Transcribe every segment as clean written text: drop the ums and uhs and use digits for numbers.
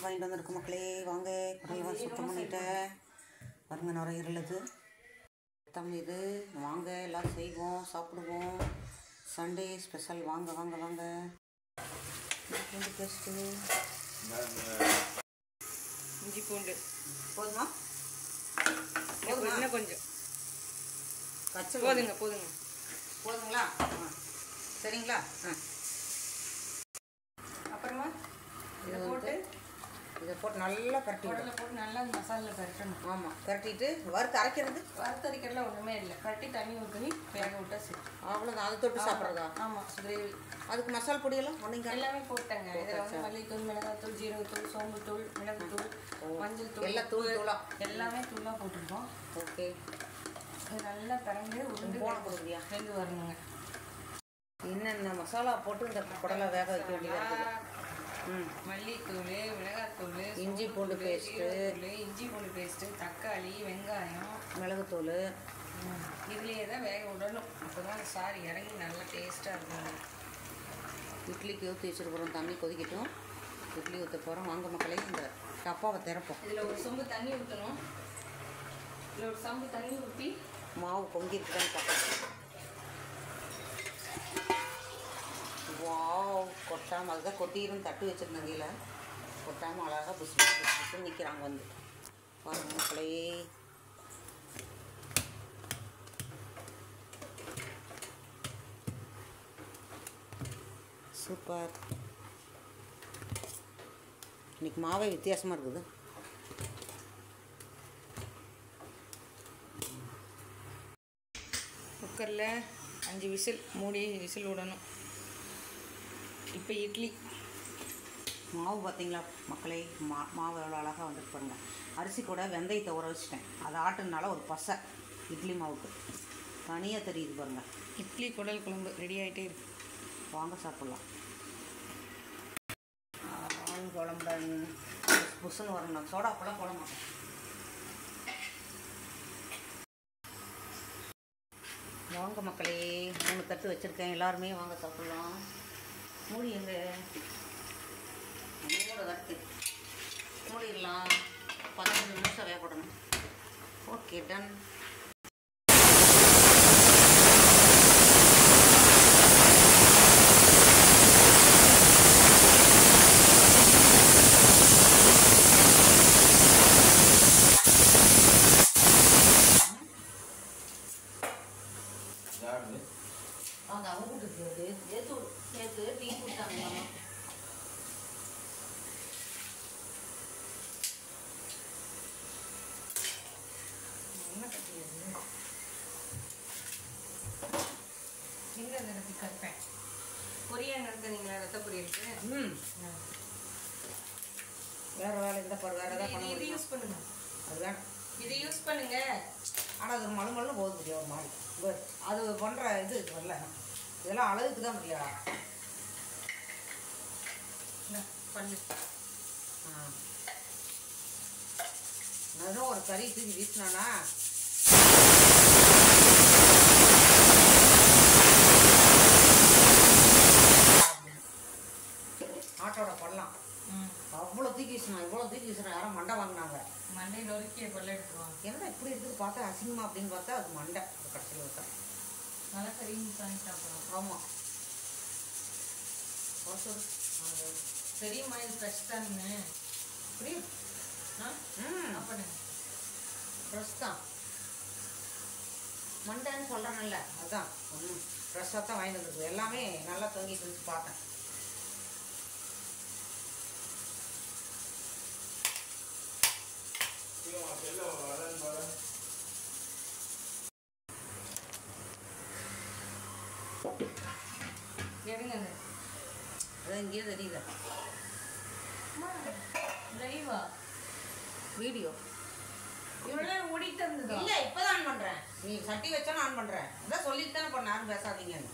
வாங்கிட்டு வந்திருக்க மக்களே. வாங்க, குடையெல்லாம் சுத்தம் பண்ணிட்டேன் பாருங்க. நுரையீரலுது சுத்தம் இது. வாங்க எல்லோரும் செய்வோம், சாப்பிடுவோம். Sunday special. வாங்க வாங்க வாங்க. பூண்டு பேஸ்ட்டு, இஞ்சி பூண்டு போதுமா? இன்னும் கொஞ்சம் கச்சல் போதுங்க போதுங்க போதுங்களா? சரிங்களா? அப்புறமா இதை போட்டு நல்லா பரட்டி உடலை போட்டு நல்லா மசாலில் பரட்டணும். ஆமாம், பரட்டிட்டு வறுத்து அரைக்கிறது. வறுத்தரைக்கிறதுலாம் ஒன்றுமே இல்லை. பரட்டி தண்ணி ஊற்றி வேக விட்டா சரி, அவ்வளோதான். அதை தொட்டு சாப்பிட்றதா? ஆமாம், கிரேவி. அதுக்கு மசாலா பொடியெல்லாம் ஒன்றுங்க எல்லாமே போட்டாங்க. இதில் வந்து மல்லித்தூள், மிளகாத்தூள், ஜீரகத்தூள், சோம்புத்தூள், மிளகுத்தூள், மஞ்சள் தூள், எல்லாம் தூளாக எல்லாமே தூளாக போட்டிருக்கோம். ஓகே. இது நல்லா பிறந்து உருண்டு போன கொடுக்குறியா? வெந்து வரணுங்க. என்னென்ன மசாலா போட்டு இந்த குடலை வேக வைக்க வேண்டியதாக இருக்குது. மல்லித்தூள், மிளகாத்தூள், இஞ்சி பூண்டு பேஸ்ட்டு, இஞ்சி பூண்டு பேஸ்ட்டு, தக்காளி, வெங்காயம், மிளகுத்தூள் இதுலேயே தான் வேக விடணும். அப்போ தான் சாறு இறங்கி நல்லா டேஸ்ட்டாக இருக்கும். இட்லிக்கு ஊற்றி வச்சுருக்குறோம். தண்ணி கொதிக்கட்டும். இட்லி ஊற்ற போகிறோம். வாங்க மக்களே, இந்த டப்பாவை திறப்போம். இதில் ஒரு சொம்பு தண்ணி ஊற்றணும். இதில் ஒரு சொம்பு தண்ணி ஊற்றி மாவு பொங்கி இருக்குதான்னு பார்ப்போம். வாவ், கொட்டாமல் அதுதான் கொட்டிரும். தட்டு வச்சுருந்தேன் கீழே. கொட்டாமல் அழகாக புஷ் புஷ்னு நிற்கிறாங்க வந்து. பாருங்க மக்களே, சூப்பர். இன்னைக்கு மாவே வித்தியாசமாக இருக்குது. குக்கரில் 5 விசில் மூடி விசில் விடணும். இப்போ இட்லி மாவு பார்த்தீங்களா மக்களே? மாவு எவ்வளோ அழகாக வந்துட்டு பாருங்க. அரிசி கூட வெந்தயத்தை ஊற வச்சுட்டேன். அதை ஆட்டுனால ஒரு பசை இட்லி மாவுக்கு தனியாக தெரியுது பாருங்கள். இட்லி குடல் குழம்பு ரெடி ஆகிட்டே இருக்கு. வாங்க சாப்பிட்லாம். குழம்புல புஷ்ஷுன்னு வரணும். சோடாப்பெல்லாம் போட மாட்டேன். வாங்க மக்களே, 3 தட்டு வச்சுருக்கேன். எல்லாருமே வாங்க சாப்பிட்லாம். மூடி எங்கே? மூட தட்டு மூடிடலாம். 15 நிமிஷம் வேக விடணும். Okay, done. அந்த அவங்க வீட்டுக்கு நேற்று டீ கொடுத்தாங்க. என்ன கட்டியது? எங்கே அந்த இடத்துக்கு கற்பேன் பொரியல் நடத்துனீங்களா? ரத்த பொரியலுக்கு. வேறு வேலை இந்த பாரு, வேறு எதாவது பண்ண இது முடியும். யூஸ் பண்ணுங்க. அது வேணும். இதை யூஸ் பண்ணுங்க. ஆனால் அது மழுமல்னு போகுது முடியும் ஒரு மாதிரி. அது பண்ணுற இது வரல. இதெல்லாம் அழகுக்கு தான் முடியா? பண்ணு. அதுவும் ஒரு கறி தூக்கி வீசினானா ஆட்டோட பண்ணலாம். அவ்வளோ தூக்கி வீசினா, இவ்வளோ தூக்கி வீசினா. யாரும் மண்டை வாங்கினாங்க. மண்டை நொறுக்கிய பொருளை எடுத்துருவாங்க. என்ன இப்படி இருக்குது பார்த்தா அசிங்கமா அப்படின்னு பார்த்தா அது மண்டை. கடைசியில் விட்டா நல்லா கறி வாங்கி சாப்பிடலாம். ஆமாம். தெரியுமா இது ஃப்ரெஷ் தானே? இப்படி பண்ணுங்க. ஃப்ரெஷ் தான். மண்டைன்னு சொல்கிறேன்ல, அதுதான். ஃப்ரெஷ்ஷாக தான் வாங்கிட்டு வந்துருக்கு. எல்லாமே நல்லா தொங்கிட்டு இருந்துச்சு பார்த்தேன். எடுங்க. அது இங்கேயே தெரியல. லைவா வீடியோ இவ்வளோ ஓடிட்டு இருந்தது. இல்லை, இப்போ தான் ஆன் பண்ணுறேன். நீ சட்டி வச்சா ஆன் பண்ணுறேன். அதான் சொல்லிட்டு தானே பண்ண. யாரும் பேசாதீங்கன்னு.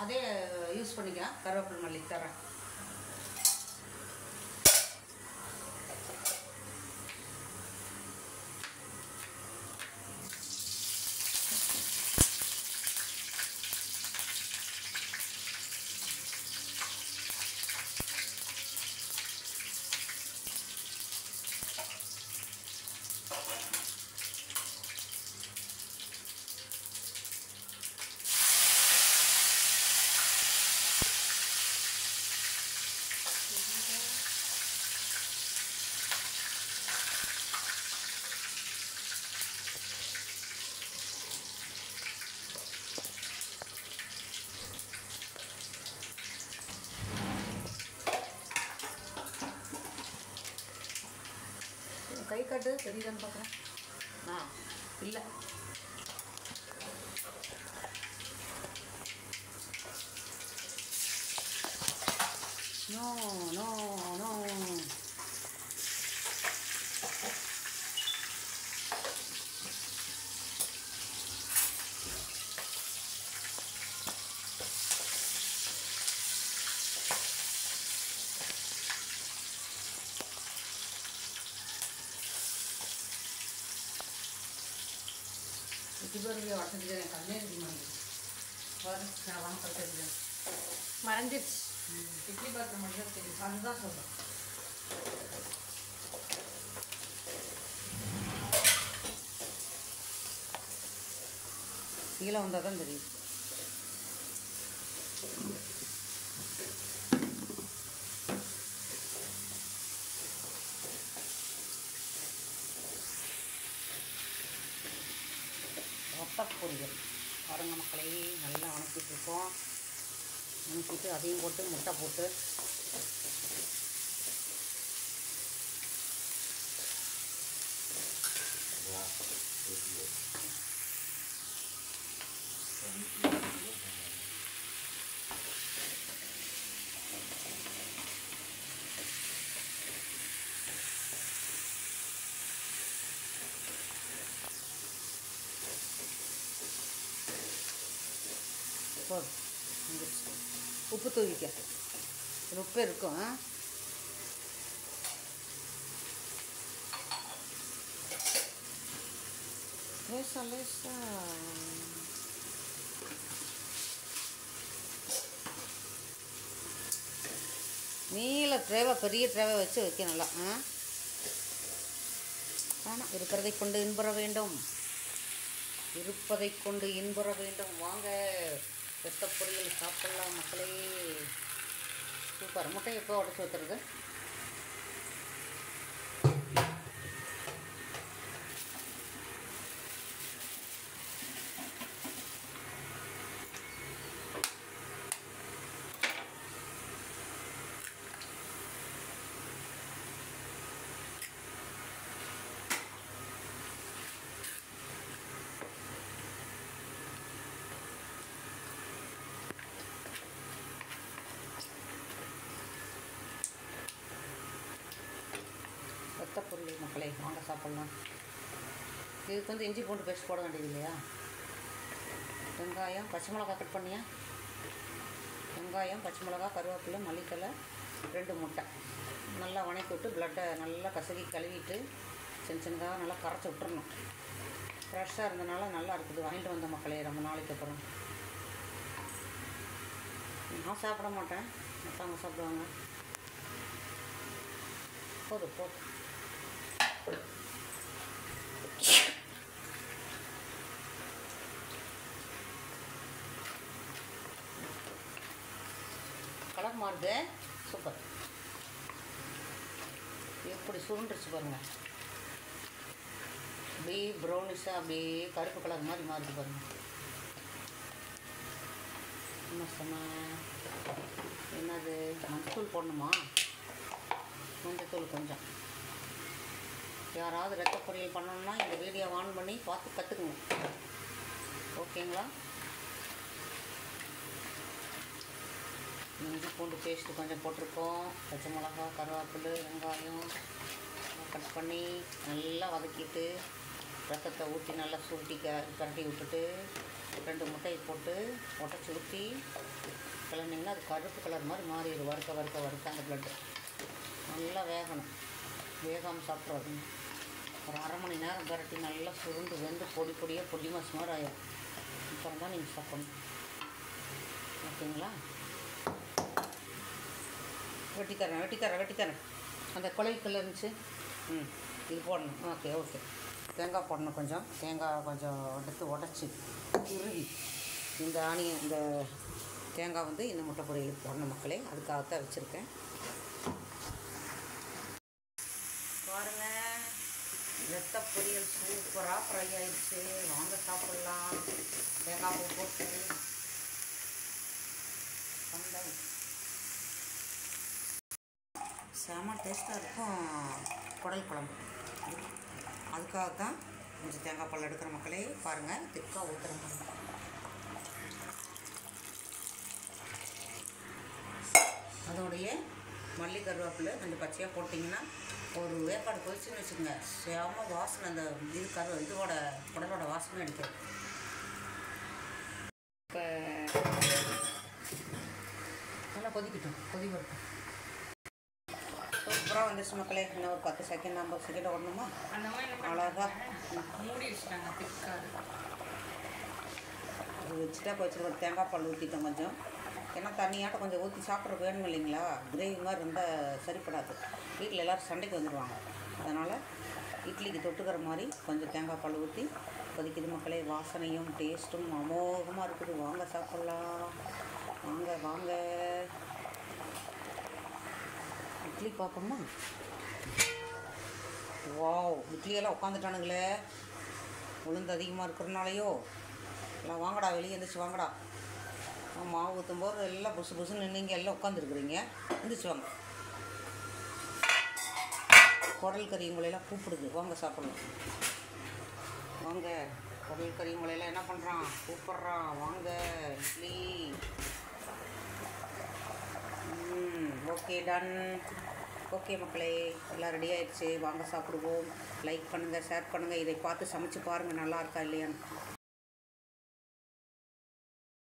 அதே யூஸ் பண்ணிக்க. கருவேப்பிலை மல்லி தரேன். காட்டு தெரியுதான்னு பார்க்குறேன். இல்லை நோ நோ நோ. இட்லி வளர்த்துட்டு கண்ணே இருக்க மாட்டேங்குது. நான் வாங்க படுத்துருக்கேன் மறைஞ்சிருச்சு. இட்லி பாத்திரம் மட்டும் தான் தெரியும். அதுதான் சொல்கிறேன். கீழே வந்தால் தான் தெரியும். பொரியல் பாருங்க மக்களே, நல்லா வணக்கிட்டு இருக்கோம். வணக்கிட்டு அதையும் போட்டு முட்டை போட்டு உப்பு தூவிக்க. உப்பு இருக்கும். லேசா லேசா நீல ட்ரேவை பெரிய ட்ரேவை வச்சு வைக்க நல்லா. ஆனால் இருக்கிறதை கொண்டு இன்புற வேண்டும், இருப்பதை கொண்டு இன்புற வேண்டும். வாங்க வெத்த பொரியல் சாப்பிடலாம் மக்களே. சூப்பர். முட்டை எப்போ உடச்சி ஊற்றுறது? வெத்த பொரியல் மக்களே, வாங்க சாப்பிட்லாம். இதுக்கு வந்து இஞ்சி பூண்டு பேஸ்ட் போட வேண்டியது இல்லையா? வெங்காயம், பச்சை மிளகா கட் பண்ணியா? வெங்காயம், பச்சை மிளகா, கருவேப்பிலை, மல்லித்தலை, 2 முட்டை நல்லா வணக்கி விட்டு பிளட்டை நல்லா கசக்கி கழுவிட்டு சின்ன சின்னதாக நல்லா கரைச்சி விட்டுறணும். ஃப்ரெஷ்ஷாக இருந்தனால நல்லா இருக்குது. வாங்கிட்டு வந்த மக்களே ரொம்ப நாளைக்கு அப்புறம். நான் சாப்பிட மாட்டேன், மற்றவங்க சாப்பிடுவாங்க. போதும் போதும். கலர் மாறுது. சூப்பர். எப்படி சுருண்டுருச்சு பாருங்கள். அப்படியே ப்ரௌனிஷாக அப்படியே கருப்பு கலர் மாதிரி மாறுது பாருங்கள். என்ன சொன்ன? என்னது மஞ்சத்தூள் போடணுமா? மஞ்சத்தூள் கொஞ்சம். யாராவது ரத்த பொரியல் பண்ணணும்னா இந்த வீடியோ ஆன் பண்ணி பார்த்து கற்றுக்குங்க. ஓகேங்களா? இஞ்சி பூண்டு பேஸ்ட்டு கொஞ்சம் போட்டிருக்கோம். பச்சை மிளகா, கருவேப்பிலை, வெங்காயம் கட் பண்ணி நல்லா வதக்கிட்டு ரத்தத்தை ஊற்றி நல்லா சுருட்டி கரட்டி விட்டுட்டு 2 முட்டையை போட்டு உடச்சி ஊற்றி கிளம்பிங்கன்னா அது கருப்பு கலர் மாதிரி மாறிடும். வறுக்க அந்த பிளட்டு நல்லா வேகணும். வேகாமல் சாப்பிட்றாதுங்க. ஒரு 1/2 மணி நேரம் பரட்டி நல்லா சுருண்டு வெந்து பொடி மாசு மாதிரி ஆயிடும். அப்புறம் தான் நீங்கள் சாப்பிடணும். ஓகேங்களா? வெட்டித்தரேன். அந்த குழவிக்குள்ளே இருந்துச்சு. இது போடணும். ஓகே. தேங்காய் போடணும். தேங்காய் கொஞ்சம் எடுத்து உடச்சி திருவி இந்த தேங்காய் வந்து இந்த முட்டை பொரியலுக்கு போடணும் மக்களே. அதுக்காகத்தான் வச்சுருக்கேன். பாருங்கள், ரத்த பொரியல் சூப்பராக ஃப்ரை ஆயிடுச்சு. வாங்க சாப்பிட்லாம். தேங்காய் பூ போட்டு செம டேஸ்ட்டாக இருக்கும் குடல் குழம்பு. அதுக்காகத்தான் கொஞ்சம் தேங்காய் பால் எடுக்கிற மக்களே பாருங்கள், திக்காக ஊற்றுற மாதிரி. அதோடைய மல்லி கருவேப்பிலை கொஞ்சம் பச்சையாக போட்டிங்கன்னா ஒரு வேப்பாடு கொதிச்சுன்னு வச்சுக்கோங்க, சேம வாசனை. அந்த இதோட குடலோட வாசனை அடிக்கிறது. இப்போ நல்லா கொதிக்கட்டும், கொதி வரட்டும். சூப்பராக வந்துச்சு மக்களே. இன்னும் ஒரு 10 செகண்ட் 50 செகண்ட் ஓடணுமா? அந்த மாதிரி அழகா மூடி வச்சுட்டாங்க திக்காது. அது வச்சுட்டா வச்சுருக்க தேங்காய் பால் ஊற்றிட்டோம் கொஞ்சம். ஏன்னா தண்ணியாட்டம் கொஞ்சம் ஊற்றி சாப்பிட்றதுக்கு வேணும் இல்லைங்களா? கிரேவி மாதிரி இருந்தால் சரிப்படாது. வீட்டில் எல்லோரும் சண்டைக்கு வந்துடுவாங்க. அதனால் இட்லிக்கு தொட்டுக்கிற மாதிரி கொஞ்சம் தேங்காய் பால் ஊற்றி கொதிக்குது மக்களே. வாசனையும் டேஸ்ட்டும் அமோகமாக இருக்குது. வாங்க சாப்பிட்லாம், வாங்க வாங்க. இட்லி பார்ப்போமா? வாவ், இட்லியெல்லாம் உட்காந்துட்டானுங்களே. உளுந்து அதிகமாக இருக்கிறனாலையோ எல்லாம் வாங்கடா, வெளியே எழுந்திரிச்சு வாங்கடா. மாவு ஊற்றும் போது எல்லாம் புசு புசுன்னு நின்று எல்லாம் உட்காந்துருக்குறீங்க. எழுந்திரிச்சு வாங்க. குடல் கறி உங்களையெல்லாம் கூப்பிடுது, வாங்க சாப்பிடலாம். வாங்க, குடல் கறி உங்களையெல்லாம் என்ன பண்ணுறான், கூப்பிட்றான். வாங்க இட்லி. Okay, ton. ஓகே மக்களே, எல்லாம் ரெடி ஆகிடுச்சு. வாங்க சாப்பிடுவோம். லைக் பண்ணுங்கள், ஷேர் பண்ணுங்கள். இதை பார்த்து சமைச்சு பாருங்கள் நல்லா இருக்கா இல்லையான்னு.